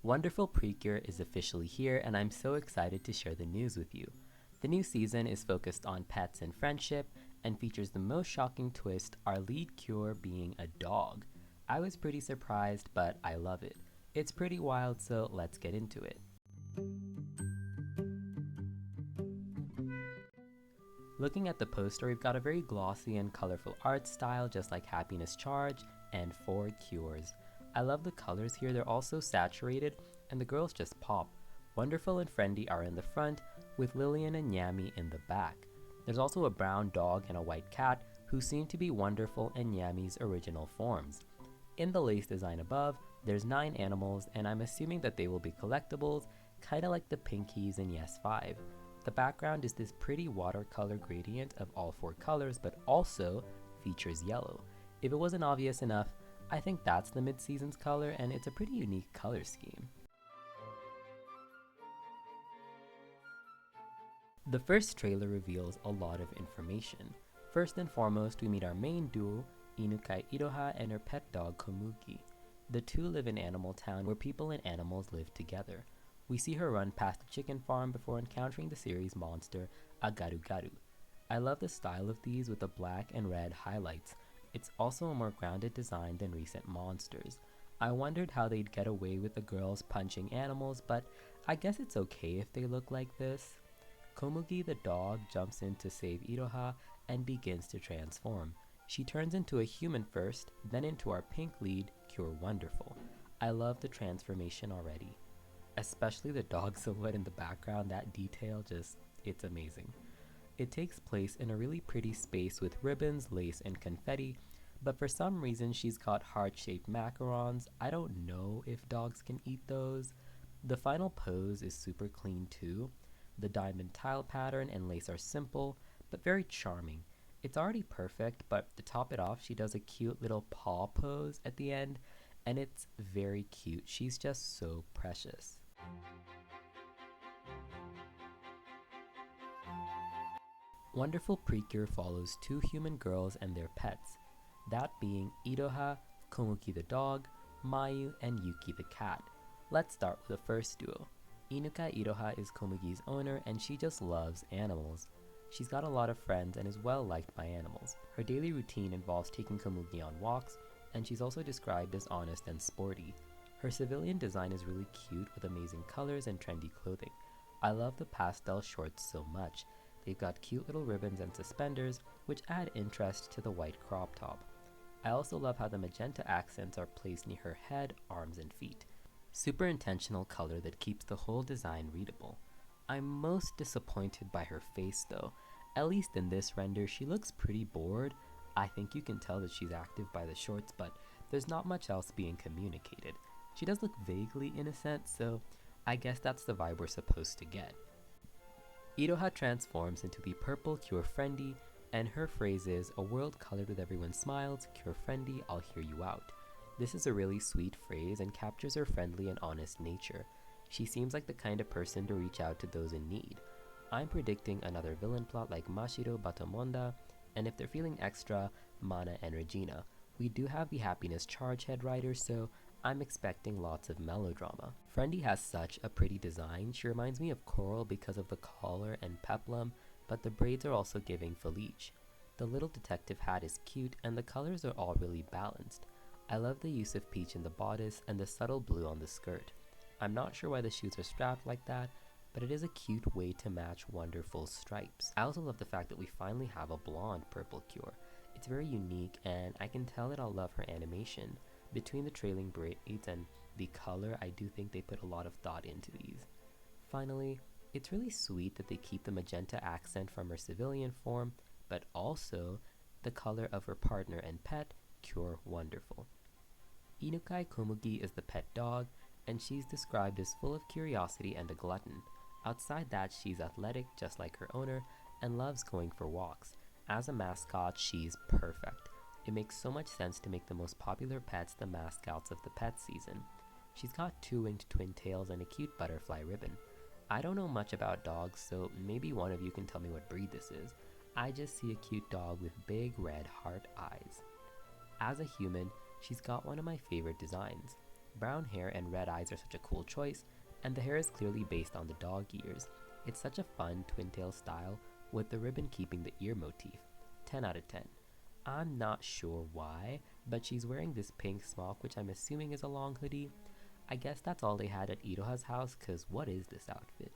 Wonderful PRECURE is officially here, and I'm so excited to share the news with you. The new season is focused on pets and friendship and features the most shocking twist, our lead cure being a dog. I was pretty surprised, but I love it. It's pretty wild, so let's get into it. Looking at the poster, we've got a very glossy and colorful art style, just like Happiness Charge and 4 Cures. I love the colors here, they're also saturated, and the girls just pop. Wonderful and Friendly are in the front, with Lillian and Yami in the back. There's also a brown dog and a white cat, who seem to be Wonderful and Yami's original forms. In the lace design above, there's 9 animals, and I'm assuming that they will be collectibles, kinda like the Pinkies in Yes 5. The background is this pretty watercolor gradient of all 4 colors, but also features yellow. If it wasn't obvious enough, I think that's the mid-season's color, and it's a pretty unique color scheme. The first trailer reveals a lot of information. First and foremost, we meet our main duo, Inukai Iroha and her pet dog Komugi. The two live in Animal Town, where people and animals live together. We see her run past a chicken farm before encountering the series monster, a Garu. I love the style of these with the black and red highlights. It's also a more grounded design than recent monsters. I wondered how they'd get away with the girls punching animals, but I guess it's okay if they look like this. Komugi the dog jumps in to save Iroha and begins to transform. She turns into a human first, then into our pink lead, Cure Wonderful. I love the transformation already. Especially the dog silhouette in the background, that detail it's amazing. It takes place in a really pretty space with ribbons, lace, and confetti, but for some reason she's got heart-shaped macarons. I don't know if dogs can eat those. The final pose is super clean too. The diamond tile pattern and lace are simple, but very charming. It's already perfect, but to top it off, she does a cute little paw pose at the end, and it's very cute. She's just so precious. Wonderful PRECURE follows 2 human girls and their pets, that being Iroha, Komuki the dog, Mayu, and Yuki the cat. Let's start with the first duo. Inukai Iroha is Komugi's owner, and she just loves animals. She's got a lot of friends and is well liked by animals. Her daily routine involves taking Komugi on walks, and she's also described as honest and sporty. Her civilian design is really cute with amazing colors and trendy clothing. I love the pastel shorts so much. They've got cute little ribbons and suspenders, which add interest to the white crop top. I also love how the magenta accents are placed near her head, arms, and feet. Super intentional color that keeps the whole design readable. I'm most disappointed by her face though. At least in this render, she looks pretty bored. I think you can tell that she's active by the shorts, but there's not much else being communicated. She does look vaguely innocent, so I guess that's the vibe we're supposed to get. Iroha transforms into the purple Cure Friendly, and her phrase is, "A world colored with everyone smiles, Cure Friendly, I'll hear you out." This is a really sweet phrase and captures her friendly and honest nature. She seems like the kind of person to reach out to those in need. I'm predicting another villain plot like Mashiro Batomonda, and if they're feeling extra, Mana and Regina. We do have the Happiness Charge head writer, so I'm expecting lots of melodrama. Friendly has such a pretty design. She reminds me of Coral because of the collar and peplum, but the braids are also giving Felice. The little detective hat is cute, and the colors are all really balanced. I love the use of peach in the bodice and the subtle blue on the skirt. I'm not sure why the shoes are strapped like that, but it is a cute way to match Wonderful's stripes. I also love the fact that we finally have a blonde purple Cure. It's very unique, and I can tell that I'll love her animation. Between the trailing braids and the color, I do think they put a lot of thought into these. Finally, it's really sweet that they keep the magenta accent from her civilian form, but also the color of her partner and pet, Cure Wonderful. Inukai Komugi is the pet dog, and she's described as full of curiosity and a glutton. Outside that, she's athletic just like her owner and loves going for walks. As a mascot, she's perfect. It makes so much sense to make the most popular pets the mascots of the pet season. She's got 2 winged twin tails and a cute butterfly ribbon. I don't know much about dogs, so maybe one of you can tell me what breed this is. I just see a cute dog with big red heart eyes. As a human, she's got one of my favorite designs. Brown hair and red eyes are such a cool choice, and the hair is clearly based on the dog ears. It's such a fun twin tail style with the ribbon keeping the ear motif. 10 out of 10. I'm not sure why, but she's wearing this pink smock, which I'm assuming is a long hoodie. I guess that's all they had at Iroha's house, cause what is this outfit?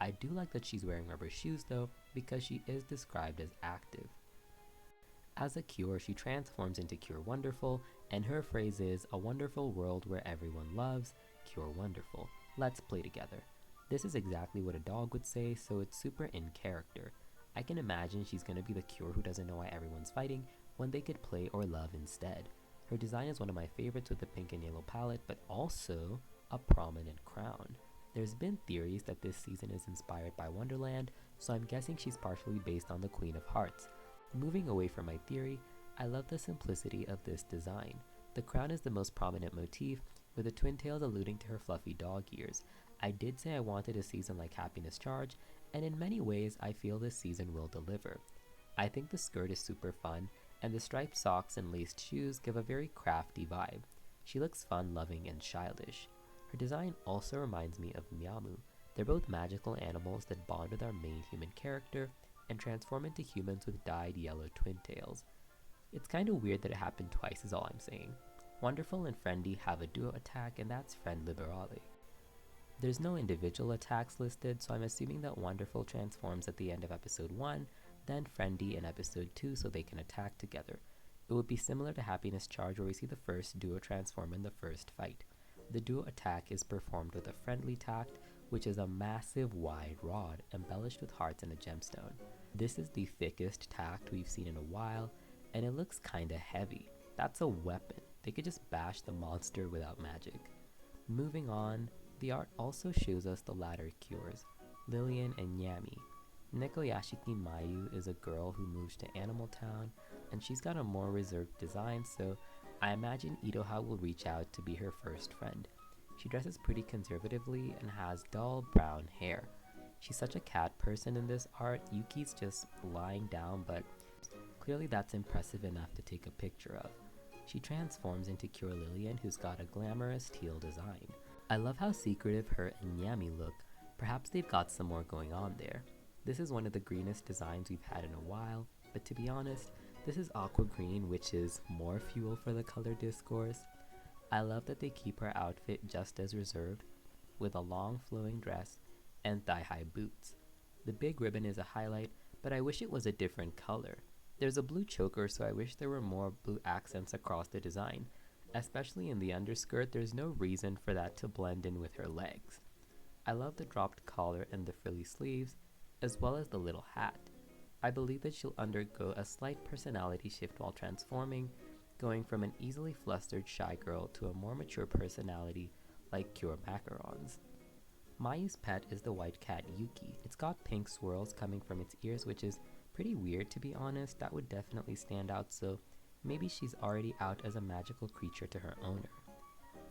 I do like that she's wearing rubber shoes though, because she is described as active. As a Cure, she transforms into Cure Wonderful, and her phrase is, "A wonderful world where everyone loves, Cure Wonderful. Let's play together." This is exactly what a dog would say, so it's super in character. I can imagine she's gonna be the Cure who doesn't know why everyone's fighting when they could play or love instead. Her design is one of my favorites with the pink and yellow palette, but also a prominent crown. There's been theories that this season is inspired by Wonderland, so I'm guessing she's partially based on the Queen of Hearts. Moving away from my theory, I love the simplicity of this design. The crown is the most prominent motif, with the twin tails alluding to her fluffy dog ears. I did say I wanted a season like Happiness Charge, and in many ways I feel this season will deliver. I think the skirt is super fun, and the striped socks and laced shoes give a very crafty vibe. She looks fun, loving, and childish. Her design also reminds me of Miamu. They're both magical animals that bond with our main human character and transform into humans with dyed yellow twin tails. It's kinda weird that it happened twice is all I'm saying. Wonderful and Friendly have a duo attack, and that's Friend Liberale. There's no individual attacks listed, so I'm assuming that Wonderful transforms at the end of episode 1, then Friendly in episode 2 so they can attack together. It would be similar to Happiness Charge where we see the first duo transform in the first fight. The duo attack is performed with a Friendly tact, which is a massive wide rod embellished with hearts and a gemstone. This is the thickest tact we've seen in a while, and it looks kinda heavy. That's a weapon. They could just bash the monster without magic. Moving on, the art also shows us the latter Cures, Lillian and Yami. Nekoyashiki Mayu is a girl who moves to Animal Town, and she's got a more reserved design, so I imagine Iroha will reach out to be her first friend. She dresses pretty conservatively and has dull brown hair. She's such a cat person in this art. Yuki's just lying down, but clearly that's impressive enough to take a picture of. She transforms into Cure Lillian, who's got a glamorous teal design. I love how secretive her and Yami look. Perhaps they've got some more going on there. This is one of the greenest designs we've had in a while, but to be honest, this is aqua green, which is more fuel for the color discourse. I love that they keep her outfit just as reserved, with a long flowing dress and thigh-high boots. The big ribbon is a highlight, but I wish it was a different color. There's a blue choker, so I wish there were more blue accents across the design. Especially in the underskirt, there's no reason for that to blend in with her legs. I love the dropped collar and the frilly sleeves, as well as the little hat. I believe that she'll undergo a slight personality shift while transforming, going from an easily flustered shy girl to a more mature personality like Cure Macarons. Mayu's pet is the white cat Yuki. It's got pink swirls coming from its ears, which is pretty weird to be honest. That would definitely stand out, so maybe she's already out as a magical creature to her owner.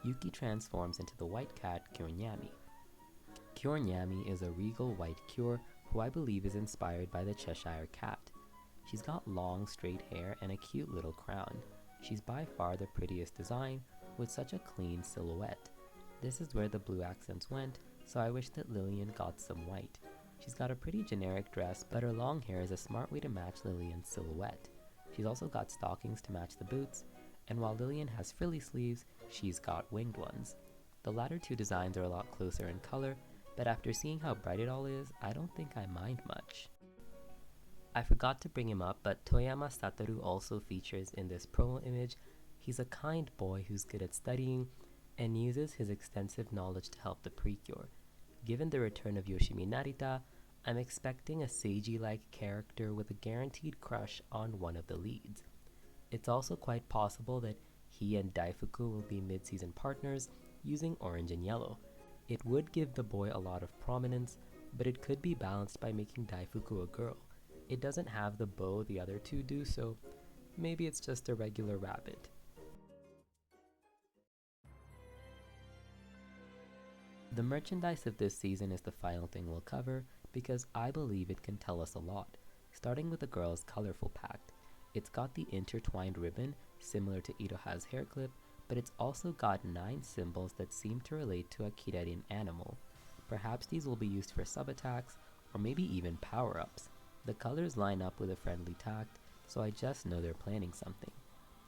Yuki transforms into the white cat Kyonyami. Kyonyami is a regal white cure who I believe is inspired by the Cheshire Cat. She's got long straight hair and a cute little crown. She's by far the prettiest design with such a clean silhouette. This is where the blue accents went, so I wish that Lillian got some white. She's got a pretty generic dress, but her long hair is a smart way to match Lillian's silhouette. She's also got stockings to match the boots, and while Lillian has frilly sleeves, she's got winged ones. The latter two designs are a lot closer in color, but after seeing how bright it all is, I don't think I mind much. I forgot to bring him up, but Toyama Satoru also features in this promo image. He's a kind boy who's good at studying and uses his extensive knowledge to help the PRECURE. Given the return of Yoshimi Narita, I'm expecting a Seiji-like character with a guaranteed crush on one of the leads. It's also quite possible that he and Daifuku will be mid-season partners using orange and yellow. It would give the boy a lot of prominence, but it could be balanced by making Daifuku a girl. It doesn't have the bow the other two do, so maybe it's just a regular rabbit. The merchandise of this season is the final thing we'll cover because I believe it can tell us a lot, starting with the girl's colorful pact. It's got the intertwined ribbon, similar to Iroha's hair clip, but it's also got 9 symbols that seem to relate to a Kirarian animal. Perhaps these will be used for sub-attacks, or maybe even power-ups. The colors line up with a friendly tact, so I just know they're planning something.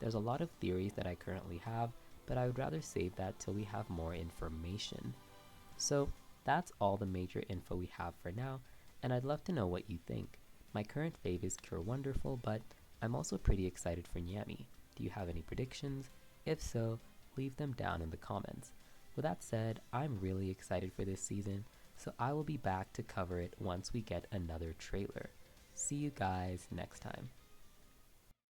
There's a lot of theories that I currently have, but I would rather save that till we have more information. So that's all the major info we have for now, and I'd love to know what you think. My current fave is Cure Wonderful, but I'm also pretty excited for Nyami. Do you have any predictions? If so, leave them down in the comments. With that said, I'm really excited for this season, so I will be back to cover it once we get another trailer. See you guys next time.